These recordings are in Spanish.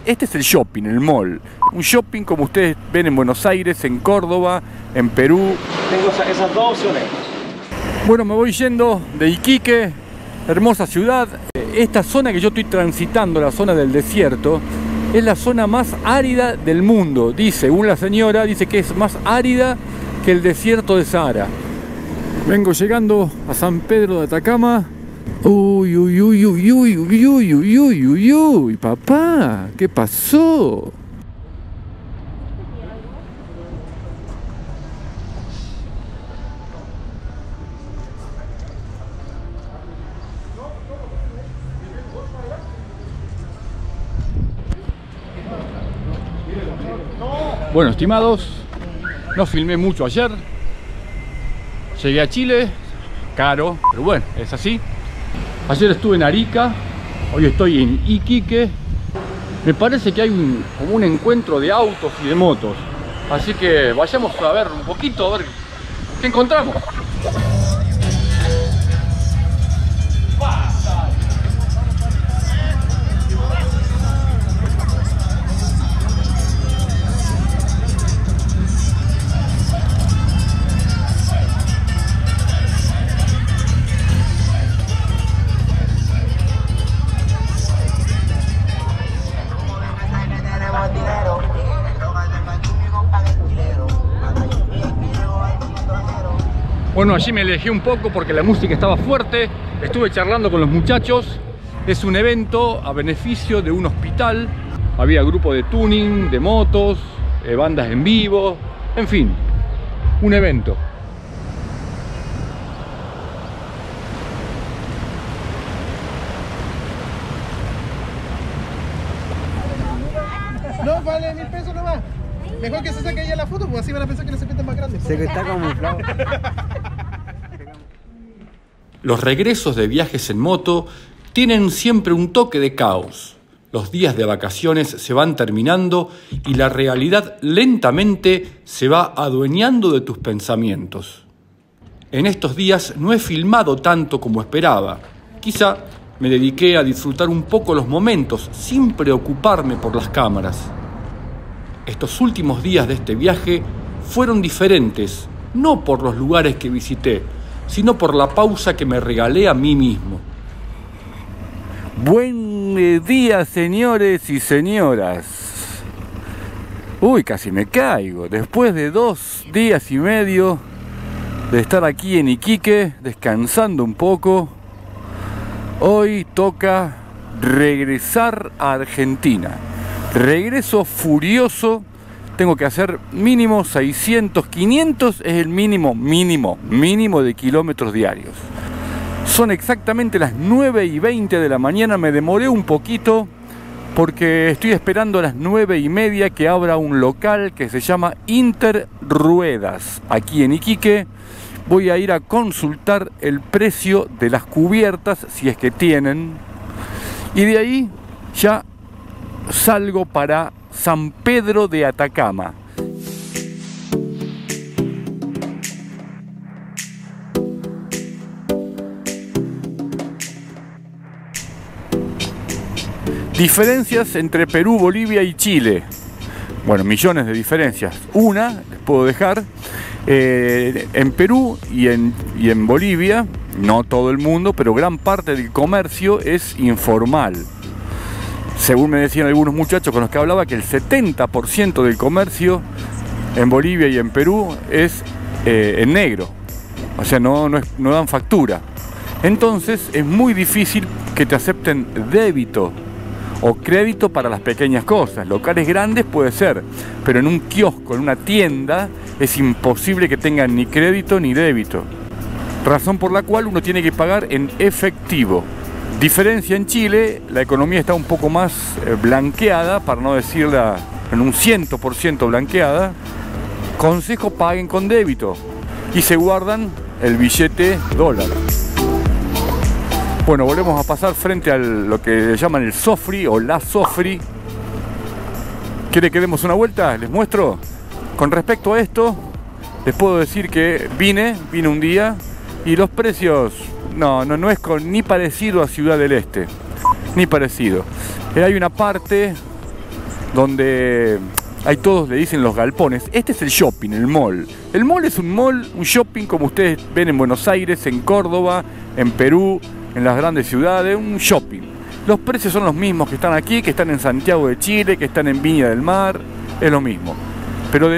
este es el shopping, el mall. Un shopping como ustedes ven en Buenos Aires, en Córdoba, en Perú. Tengo esas dos opciones. Bueno, me voy yendo de Iquique, hermosa ciudad. Esta zona que yo estoy transitando, la zona del desierto, es la zona más árida del mundo. Dice, según la señora, dice que es más árida que el desierto de Sahara. Vengo llegando a San Pedro de Atacama. Uy, uy, uy, uy, uy, uy, uy, uy, uy, uy, uy, papá, ¿qué pasó? Bueno, estimados, no filmé mucho ayer. Llegué a Chile, caro, pero bueno, es así. Ayer estuve en Arica, hoy estoy en Iquique. Me parece que hay como un encuentro de autos y de motos. Así que vayamos a ver un poquito, a ver qué encontramos. Bueno, allí me alejé un poco porque la música estaba fuerte. Estuve charlando con los muchachos. Es un evento a beneficio de un hospital. Había grupo de tuning, de motos, bandas en vivo, en fin, un evento. No, vale 1000 pesos nomás. Mejor que se saque ella la foto, pues así van a pensar que la serpiente es más grande. Sé que está camuflado. Los regresos de viajes en moto tienen siempre un toque de caos. Los días de vacaciones se van terminando y la realidad lentamente se va adueñando de tus pensamientos. En estos días no he filmado tanto como esperaba. Quizá me dediqué a disfrutar un poco los momentos sin preocuparme por las cámaras. Estos últimos días de este viaje fueron diferentes, no por los lugares que visité, sino por la pausa que me regalé a mí mismo. Buen día, señores y señoras. Uy, casi me caigo. Después de 2 días y medio de estar aquí en Iquique, descansando un poco, hoy toca regresar a Argentina. Regreso furioso. Tengo que hacer mínimo 600, 500 es el mínimo de kilómetros diarios. Son exactamente las 9:20 de la mañana. Me demoré un poquito porque estoy esperando a las 9:30 que abra un local que se llama Interruedas aquí en Iquique. Voy a ir a consultar el precio de las cubiertas, si es que tienen, y de ahí ya salgo para San Pedro de Atacama. Diferencias entre Perú, Bolivia y Chile. Bueno, millones de diferencias. Una, les puedo dejar, en Perú y en Bolivia, no todo el mundo, pero gran parte del comercio es informal. Según me decían algunos muchachos con los que hablaba, que el 70% del comercio en Bolivia y en Perú es en negro. O sea, no dan factura. Entonces es muy difícil que te acepten débito o crédito para las pequeñas cosas. Locales grandes puede ser, pero en un kiosco, en una tienda, es imposible que tengan ni crédito ni débito. Razón por la cual uno tiene que pagar en efectivo. Diferencia en Chile, la economía está un poco más blanqueada, para no decirla en un 100% blanqueada. Consejo: paguen con débito y se guardan el billete dólar. Bueno, volvemos a pasar frente a lo que llaman el Sofri o la Sofri. ¿Quiere que demos una vuelta? Les muestro. Con respecto a esto, les puedo decir que vine un día y los precios no es ni parecido a Ciudad del Este, ni parecido. Hay una parte donde hay todos, le dicen los galpones. Este es el shopping, el mall. El mall es un mall, un shopping como ustedes ven en Buenos Aires, en Córdoba, en Perú, en las grandes ciudades, un shopping. Los precios son los mismos que están aquí, que están en Santiago de Chile, que están en Viña del Mar, es lo mismo. Pero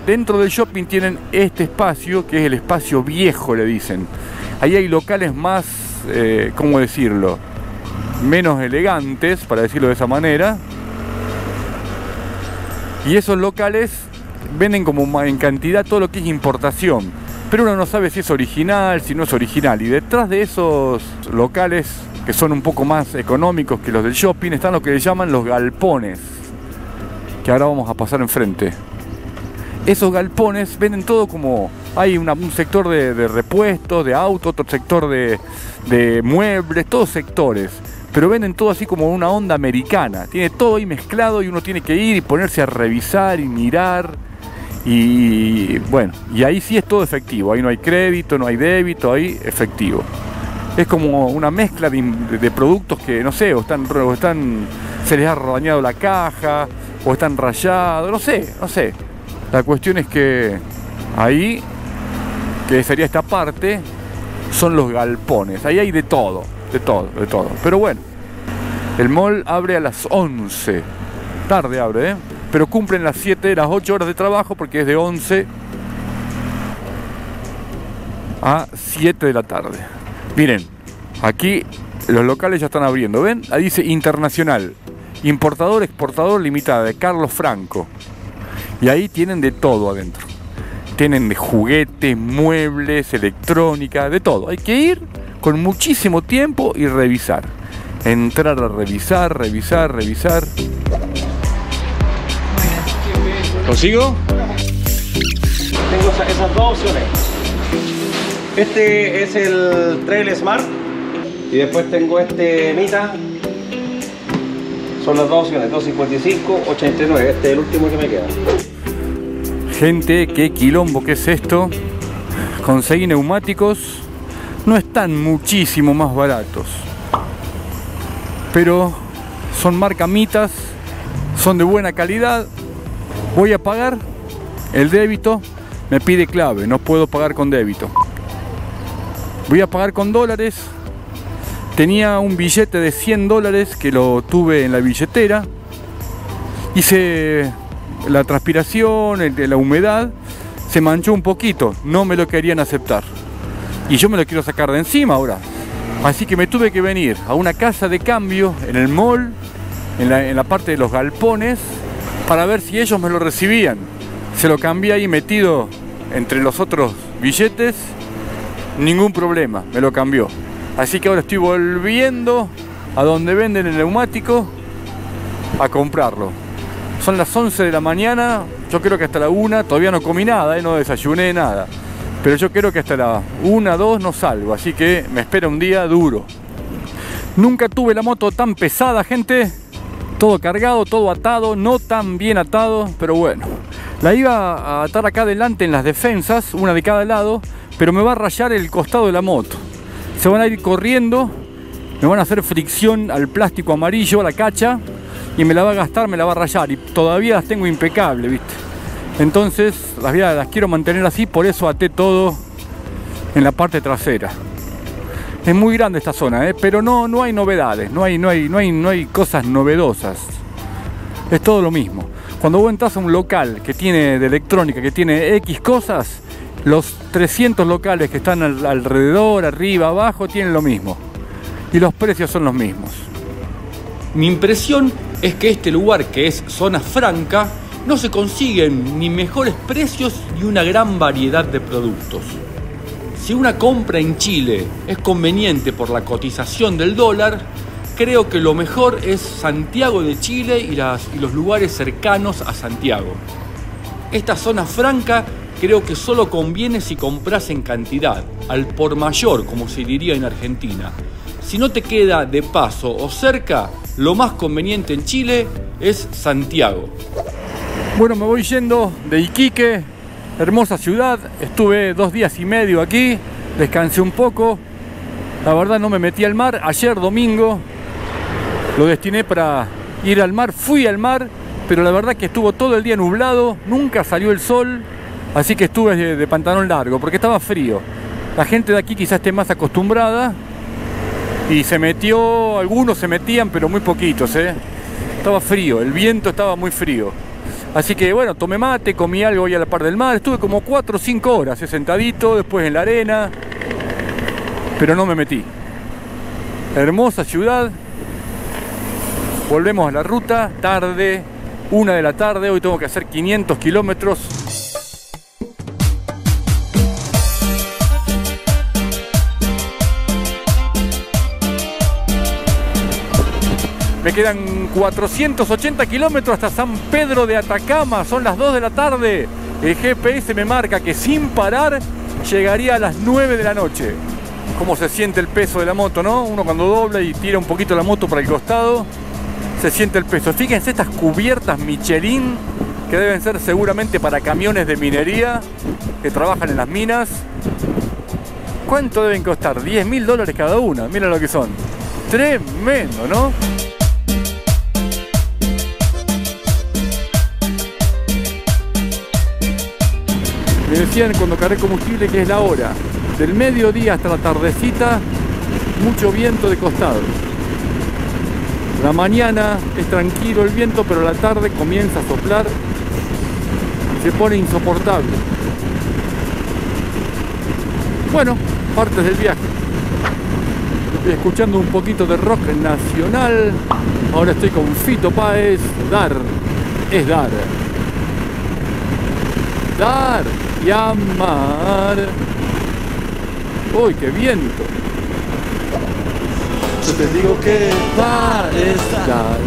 dentro del shopping tienen este espacio, que es el espacio viejo, le dicen. Ahí hay locales más, ¿cómo decirlo? Menos elegantes, para decirlo de esa manera. Y esos locales venden como en cantidad todo lo que es importación. Pero uno no sabe si es original, si no es original. Y detrás de esos locales, que son un poco más económicos que los del shopping, están lo que le llaman los galpones, que ahora vamos a pasar enfrente. Esos galpones venden todo como... Hay un sector de repuestos, de autos, otro sector de muebles, todos sectores. Pero venden todo así como una onda americana. Tiene todo ahí mezclado y uno tiene que ir y ponerse a revisar y mirar. Y bueno, y ahí sí es todo efectivo. Ahí no hay crédito, no hay débito, ahí efectivo. Es como una mezcla de productos que, no sé, o están, se les ha dañado la caja, o están rayados, no sé. La cuestión es que ahí, que sería esta parte, son los galpones. Ahí hay de todo. Pero bueno, el mall abre a las 11. Tarde abre, pero cumplen las 8 horas de trabajo, porque es de 11 a 7 de la tarde. Miren, aquí los locales ya están abriendo. ¿Ven? Ahí dice Internacional, Importador, Exportador Limitada, de Carlos Franco. Y ahí tienen de todo adentro. Tienen de juguetes, muebles, electrónica, de todo. Hay que ir con muchísimo tiempo y revisar. Entrar a revisar. ¿Consigo? Tengo esas dos opciones. Este es el Trail Smart y después tengo este Mita. Son las dos opciones, 255, 89. Este es el último que me queda. Gente, qué quilombo que es esto. Conseguí neumáticos. No están muchísimo más baratos, pero son marca Mitas, son de buena calidad. Voy a pagar el débito, me pide clave, no puedo pagar con débito. Voy a pagar con dólares. Tenía un billete de $100 que lo tuve en la billetera. Hice la transpiración, la humedad, se manchó un poquito, no me lo querían aceptar. Y yo me lo quiero sacar de encima ahora. Así que me tuve que venir a una casa de cambio en el mall, en la parte de los galpones, para ver si ellos me lo recibían. Se lo cambié ahí metido entre los otros billetes. Ningún problema, me lo cambió. Así que ahora estoy volviendo a donde venden el neumático a comprarlo. Son las 11 de la mañana, yo creo que hasta la 1, todavía no comí nada, no desayuné nada. Pero yo creo que hasta la 1, 2 no salgo, así que me espera un día duro. Nunca tuve la moto tan pesada, gente. Todo cargado, todo atado, no tan bien atado, pero bueno. La iba a atar acá adelante en las defensas, una de cada lado, pero me va a rayar el costado de la moto. Se van a ir corriendo, me van a hacer fricción al plástico amarillo, a la cacha, y me la va a gastar, me la va a rayar. Y todavía las tengo impecable, ¿viste? Entonces las quiero mantener así, por eso até todo en la parte trasera. Es muy grande esta zona, pero no hay novedades, no hay cosas novedosas. Es todo lo mismo. Cuando vos entras a un local que tiene de electrónica, que tiene X cosas, los 300 locales que están alrededor, arriba, abajo, tienen lo mismo. Y los precios son los mismos. Mi impresión es que este lugar, que es zona franca, no se consiguen ni mejores precios ni una gran variedad de productos. Si una compra en Chile es conveniente por la cotización del dólar, creo que lo mejor es Santiago de Chile y los lugares cercanos a Santiago. Esta zona franca creo que solo conviene si compras en cantidad, al por mayor, como se diría en Argentina. Si no te queda de paso o cerca, lo más conveniente en Chile es Santiago. Bueno, me voy yendo de Iquique, hermosa ciudad. Estuve 2 días y medio aquí, descansé un poco. La verdad no me metí al mar. Ayer domingo lo destiné para ir al mar. Fui al mar, pero la verdad que estuvo todo el día nublado, nunca salió el sol, así que estuve de pantalón largo, porque estaba frío. La gente de aquí quizás esté más acostumbrada y se metió, algunos se metían, pero muy poquitos, Estaba frío, el viento estaba muy frío. Así que bueno, tomé mate, comí algo ahí a la par del mar, estuve como 4 o 5 horas sentadito, después en la arena, pero no me metí. Hermosa ciudad. Volvemos a la ruta, tarde, 1 de la tarde, hoy tengo que hacer 500 kilómetros. Me quedan 480 kilómetros hasta San Pedro de Atacama, son las 2 de la tarde. El GPS me marca que sin parar llegaría a las 9 de la noche. Cómo se siente el peso de la moto, ¿no? Uno cuando dobla y tira un poquito la moto para el costado, se siente el peso. Fíjense estas cubiertas Michelin, que deben ser seguramente para camiones de minería que trabajan en las minas. ¿Cuánto deben costar? $10.000 cada una, miren lo que son. Tremendo, ¿no? Me decían cuando cargué combustible que es la hora. Del mediodía hasta la tardecita, mucho viento de costado. La mañana es tranquilo el viento, pero la tarde comienza a soplar y se pone insoportable. Bueno, partes del viaje. Estoy escuchando un poquito de rock nacional. Ahora estoy con Fito Páez. Dar es dar. Dar y amar. Uy, qué viento. Yo te digo que dar es dar.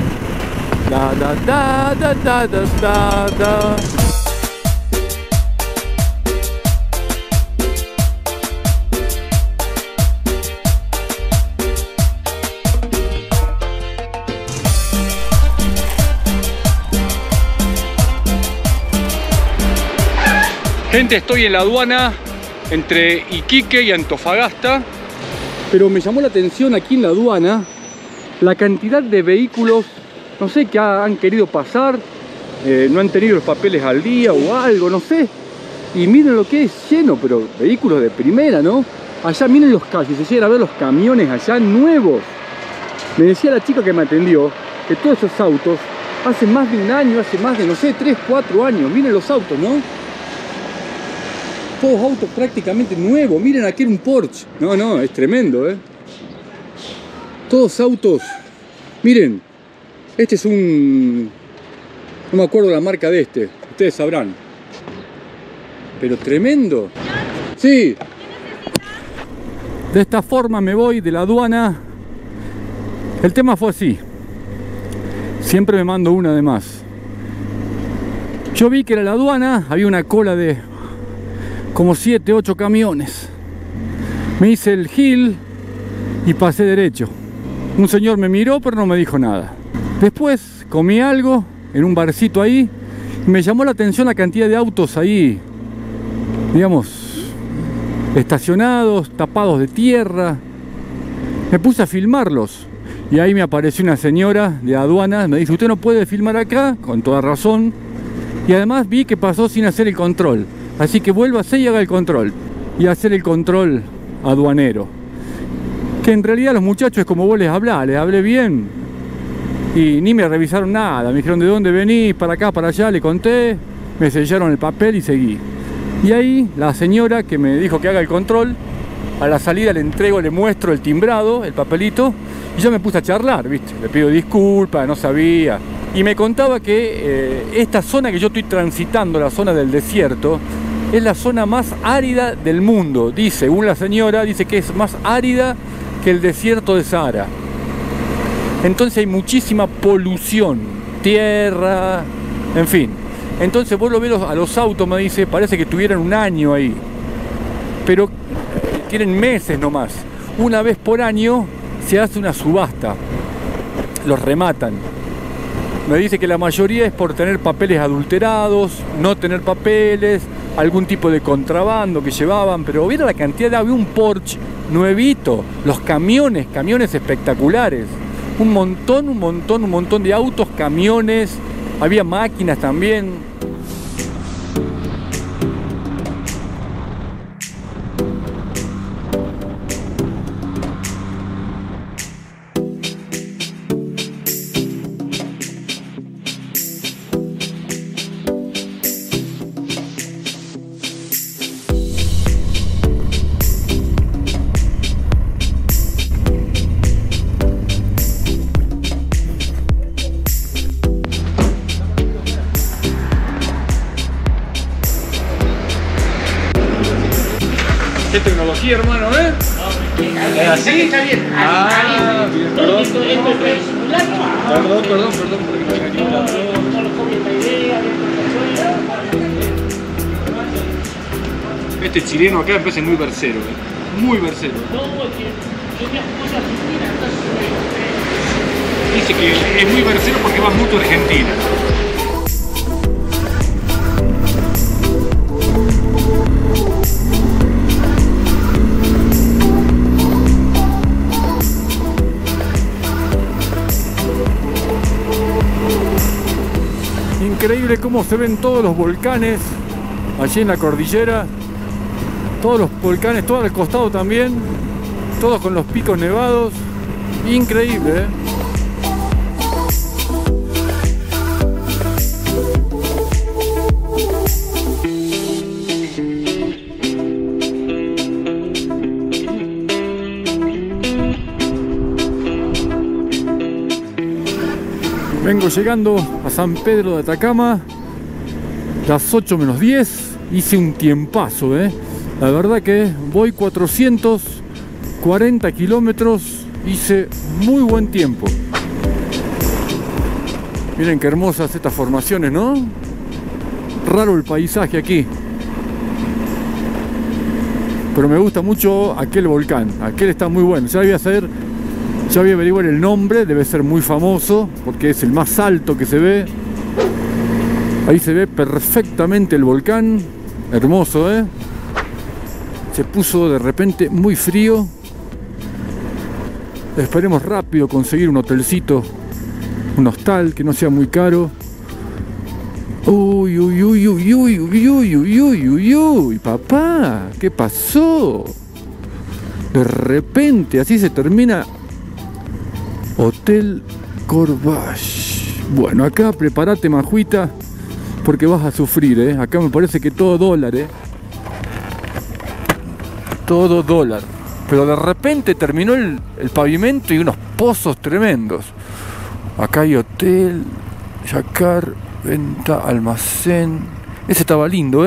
Da da da da da da da da. Gente, estoy en la aduana entre Iquique y Antofagasta, pero me llamó la atención aquí en la aduana la cantidad de vehículos, no sé qué han querido pasar, no han tenido los papeles al día o algo, no sé. Y miren lo que es lleno, pero vehículos de primera, ¿no? Allá miren los calles, se llegan a ver los camiones allá nuevos. Me decía la chica que me atendió que todos esos autos hace más de un año, hace más de, no sé, 3, 4 años. Miren los autos, ¿no? Todos autos prácticamente nuevos. Miren, aquí era un Porsche. No, no, es tremendo, ¿eh? Todos autos. Miren, este es un... no me acuerdo la marca de este. Ustedes sabrán. Pero tremendo. Sí. De esta forma me voy de la aduana. El tema fue así. Siempre me mando una de más. Yo vi que era la aduana. Había una cola de como 7, 8 camiones. Me hice el gil y pasé derecho. Un señor me miró pero no me dijo nada. Después comí algo en un barcito ahí y me llamó la atención la cantidad de autos ahí, digamos, estacionados, tapados de tierra. Me puse a filmarlos y ahí me apareció una señora de aduanas. Me dice: usted no puede filmar acá, con toda razón. Y además vi que pasó sin hacer el control. Así que vuélvase y haga el control. Y hacer el control aduanero. Que en realidad los muchachos es como vos les hablé bien. Y ni me revisaron nada. Me dijeron: ¿de dónde venís? Para acá, para allá. Le conté. Me sellaron el papel y seguí. Y ahí la señora que me dijo que haga el control, a la salida le entrego, le muestro el timbrado, el papelito. Y yo me puse a charlar, ¿viste? Le pido disculpas, no sabía. Y me contaba que esta zona que yo estoy transitando, la zona del desierto, es la zona más árida del mundo. Dice, según la señora, dice que es más árida que el desierto de Sahara. Entonces hay muchísima polución, tierra, en fin. Entonces vos lo ves a los autos, me dice, parece que tuvieran un año ahí. Pero tienen meses nomás. Una vez por año se hace una subasta. Los rematan. Me dice que la mayoría es por tener papeles adulterados, no tener papeles, algún tipo de contrabando que llevaban, pero mira la cantidad de... había un Porsche nuevito, los camiones espectaculares, un montón de autos, camiones, Había máquinas también. Qué tecnología, hermano, ¿eh? ¿Es así? Está bien. Ah, bien, perdón. Esto es celular. Perdón, porque me engañé. No lo copia esta idea. Este chileno acá empieza muy versero, muy versero. No, es que yo viajo mucho a Argentina, entonces Dice que es muy versero porque va mucho a Argentina. Increíble cómo se ven todos los volcanes allí en la cordillera. Todos los volcanes, todo al costado también. Todos con los picos nevados. Increíble, ¿eh? Vengo llegando a San Pedro de Atacama, las 8 menos 10, hice un tiempazo, La verdad que voy 440 kilómetros, hice muy buen tiempo. Miren qué hermosas estas formaciones, ¿no? Raro el paisaje aquí. Pero me gusta mucho aquel volcán, aquel está muy bueno. Ya voy a averiguar el nombre, debe ser muy famoso porque es el más alto que se ve. Ahí se ve perfectamente el volcán, hermoso, Se puso de repente muy frío. Esperemos rápido conseguir un hotelcito, un hostal que no sea muy caro. Uy, uy, uy, uy, uy, uy, uy, uy, uy, uy, uy, papá, ¿qué pasó? De repente, así se termina Hotel Corvache. Bueno, acá prepárate, majuita, porque vas a sufrir, Acá me parece que todo dólar, Todo dólar. Pero de repente terminó el pavimento y unos pozos tremendos. Acá hay hotel, yacar, venta, almacén. Ese estaba lindo,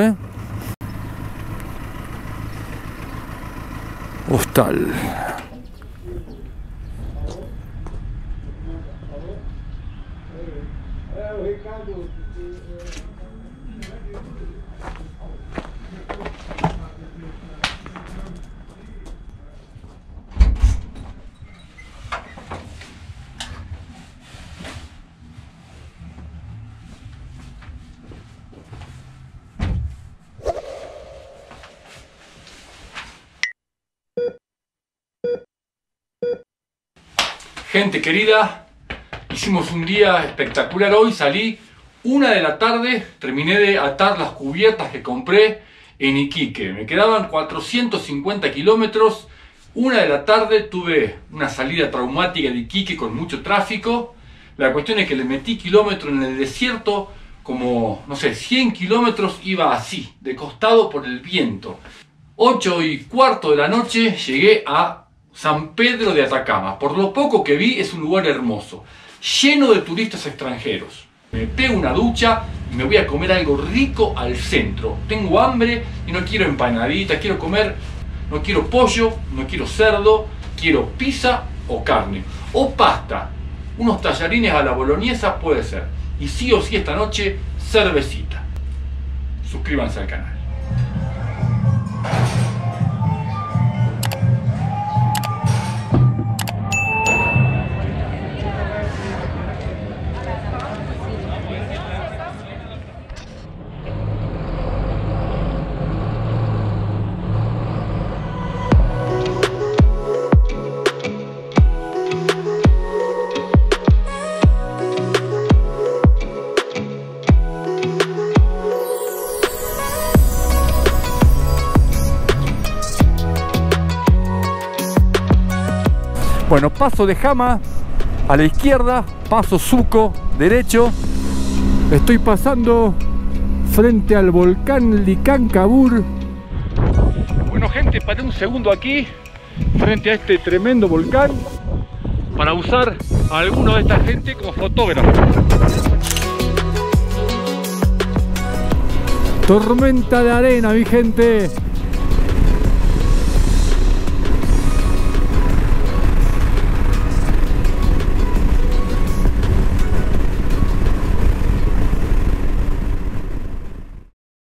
Hostal. Gente querida, hicimos un día espectacular hoy, salí 1 de la tarde, terminé de atar las cubiertas que compré en Iquique. Me quedaban 450 kilómetros, 1 de la tarde tuve una salida traumática de Iquique con mucho tráfico. La cuestión es que le metí kilómetros en el desierto, como, no sé, 100 kilómetros iba así, de costado por el viento. 8:15 de la noche llegué a San Pedro de Atacama. Por lo poco que vi, es un lugar hermoso, lleno de turistas extranjeros. Me pego una ducha y me voy a comer algo rico al centro. Tengo hambre y no quiero empanaditas, quiero comer, no quiero pollo, no quiero cerdo, quiero pizza o carne, o pasta. Unos tallarines a la boloñesa puede ser. Y sí o sí esta noche, cervecita. Suscríbanse al canal. Bueno, paso de Jama a la izquierda, paso Suco derecho. Estoy pasando frente al volcán Licancabur. Bueno, gente, paré un segundo aquí frente a este tremendo volcán para usar a alguno de esta gente como fotógrafo. Tormenta de arena, mi gente.